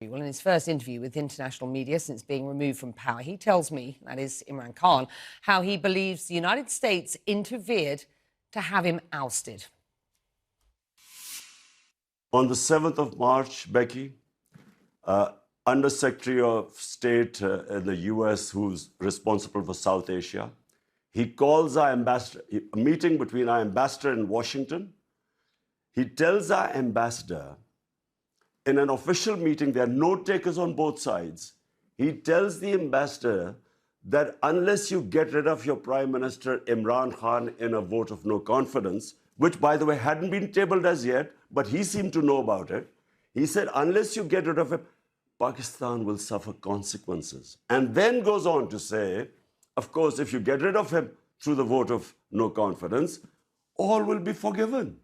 Well, in his first interview with international media since being removed from power, he tells me, that is Imran Khan, how he believes the United States interfered to have him ousted. On the 7th of March, Becky, Under Secretary of State in the US, who's responsible for South Asia, he calls our ambassador, a meeting between our ambassador in Washington. He tells our ambassador, in an official meeting, there are note takers on both sides. He tells the ambassador that unless you get rid of your Prime Minister Imran Khan in a vote of no confidence, which, by the way, hadn't been tabled as yet, but he seemed to know about it, he said, unless you get rid of him, Pakistan will suffer consequences. And then goes on to say, of course, if you get rid of him through the vote of no confidence, all will be forgiven.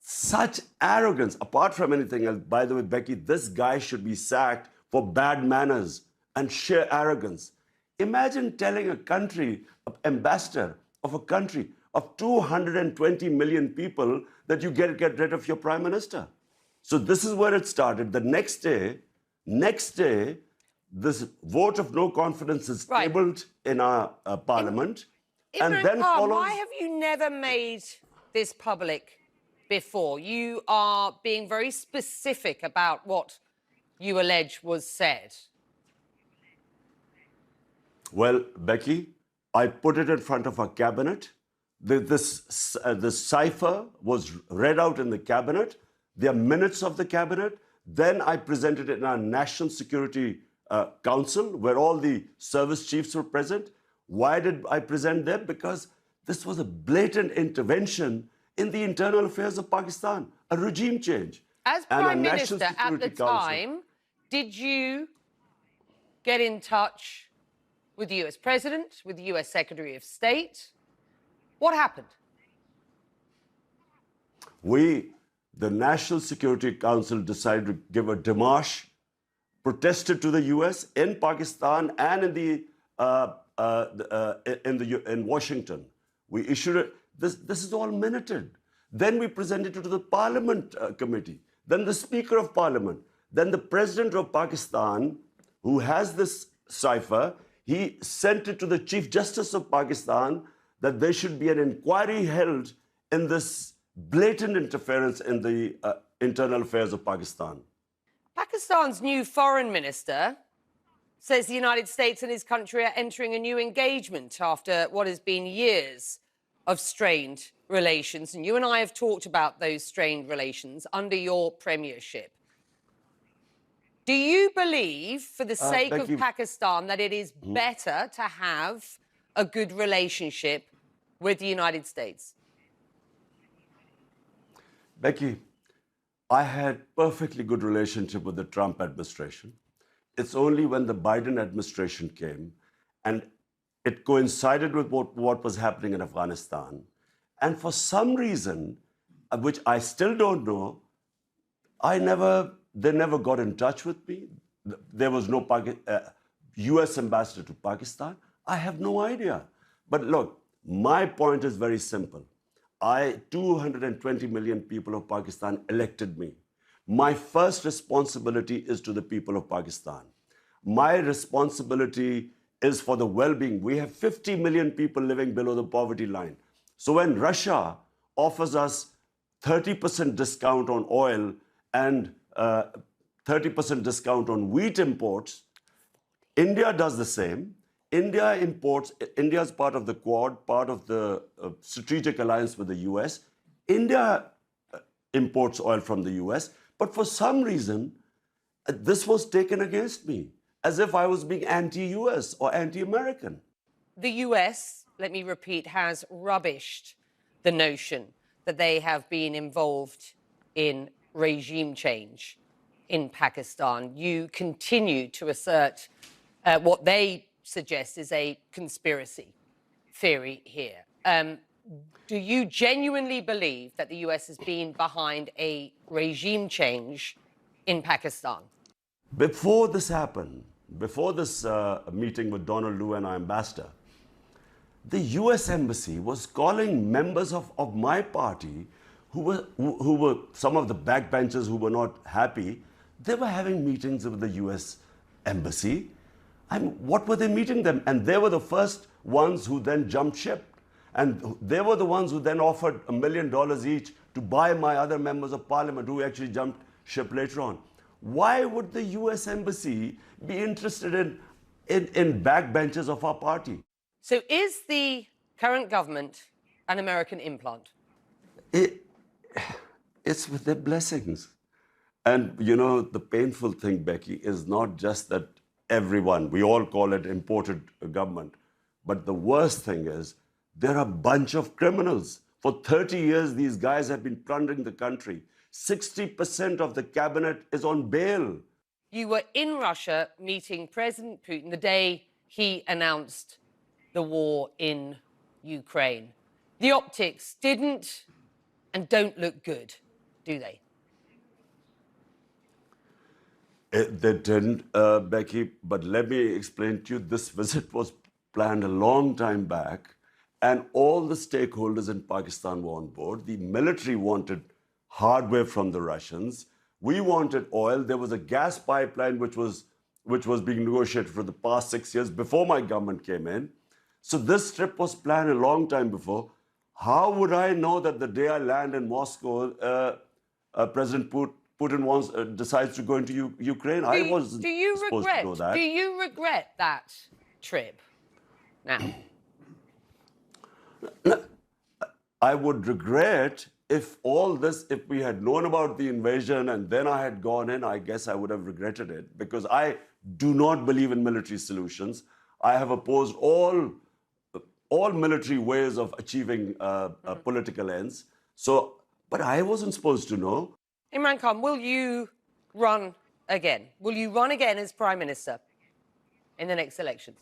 Such arrogance, apart from anything else. By the way, Becky, this guy should be sacked for bad manners and sheer arrogance. Imagine telling a country, an ambassador of a country of 220 million people that you get rid of your prime minister. So this is where it started. The next day, this vote of no confidence is tabled in our parliament. And then follows... Why have you never made this public before? You are being very specific about what you allege was said. Well, Becky, I put it in front of our cabinet. This cipher was read out in the cabinet. There are minutes of the cabinet. Then I presented it in our National Security Council, where all the service chiefs were present. Why did I present them? Because this was a blatant intervention in the internal affairs of Pakistan, a regime change. As Prime Minister at the time, did you get in touch with the US President, with the US Secretary of State? What happened? The National Security Council decided to give a démarche, protested to the US in Pakistan and in Washington. We issued it. This is all minuted. Then we presented it to the Parliament Committee, then the Speaker of Parliament, then the President of Pakistan, who has this cipher, he sent it to the Chief Justice of Pakistan that there should be an inquiry held in this blatant interference in the internal affairs of Pakistan. Pakistan's new foreign minister says the United States and his country are entering a new engagement after what has been years of strained relations. And you and I have talked about those strained relations under your premiership. Do you believe, for the sake of Pakistan, that it is better to have a good relationship with the United States? Becky, I had perfectly good relationship with the Trump administration. It's only when the Biden administration came and it coincided with what was happening in Afghanistan. And for some reason, which I still don't know, they never got in touch with me. There was no US ambassador to Pakistan. I have no idea. But look, my point is very simple. 220 million people of Pakistan elected me. My first responsibility is to the people of Pakistan. My responsibility is for the well-being. We have 50 million people living below the poverty line. So when Russia offers us 30% discount on oil and 30% discount on wheat imports, India does the same. India is part of the Quad, part of the strategic alliance with the US. India imports oil from the US, but for some reason, this was taken against me, as if I was being anti-US or anti-American. The US, let me repeat, has rubbished the notion that they have been involved in regime change in Pakistan. You continue to assert what they suggest is a conspiracy theory here. Do you genuinely believe that the US has been behind a regime change in Pakistan? Before this happened, before this meeting with Donald Lu and our ambassador, the US Embassy was calling members of my party who were some of the backbenchers who were not happy. They were having meetings with the US embassy. What were they meeting them? And they were the first ones who then jumped ship. And they were the ones who then offered $1 million each to buy my other members of parliament who actually jumped ship later on. Why would the US embassy be interested in backbenchers of our party? So is the current government an American implant? It's with their blessings. And you know, the painful thing, Becky, is not just that everyone, we all call it imported government, but the worst thing is there are a bunch of criminals. For 30 years, these guys have been plundering the country. 60% of the cabinet is on bail. You were in Russia meeting President Putin the day he announced the war in Ukraine. The optics didn't and don't look good, do they? They didn't, Becky, but let me explain to you, this visit was planned a long time back, and all the stakeholders in Pakistan were on board. The military wanted hardware from the Russians. We wanted oil. There was a gas pipeline which was being negotiated for the past 6 years before my government came in. So this trip was planned a long time before. How would I know that the day I land in Moscow, President Putin decides to go into Ukraine? I wasn't supposed to know that. Do you regret that trip now? I would regret if we had known about the invasion and then I had gone in, I guess I would have regretted it, because I do not believe in military solutions. I have opposed all military ways of achieving political ends. So, but I wasn't supposed to know. Imran Khan, will you run again? Will you run again as Prime Minister in the next elections?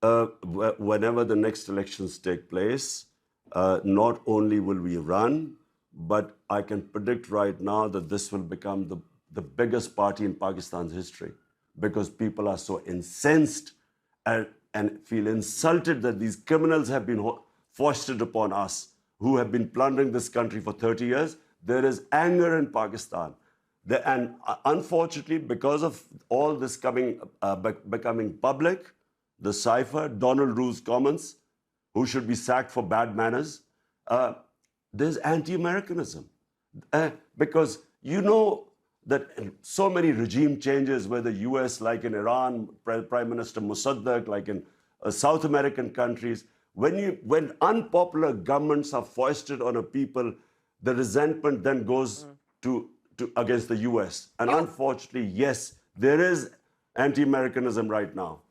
Whenever the next elections take place, not only will we run, but I can predict right now that this will become the biggest party in Pakistan's history, because people are so incensed and feel insulted that these criminals have been foisted upon us, who have been plundering this country for 30 years. There is anger in Pakistan. And unfortunately, because of all this becoming public, the cipher, Donald Rue's comments, who should be sacked for bad manners, there's anti-Americanism. Because you know that so many regime changes, whether US, like in Iran, Prime Minister Mossadegh, like in South American countries, when unpopular governments are foisted on a people, the resentment then goes to against the US. And unfortunately, yes, there is anti-Americanism right now.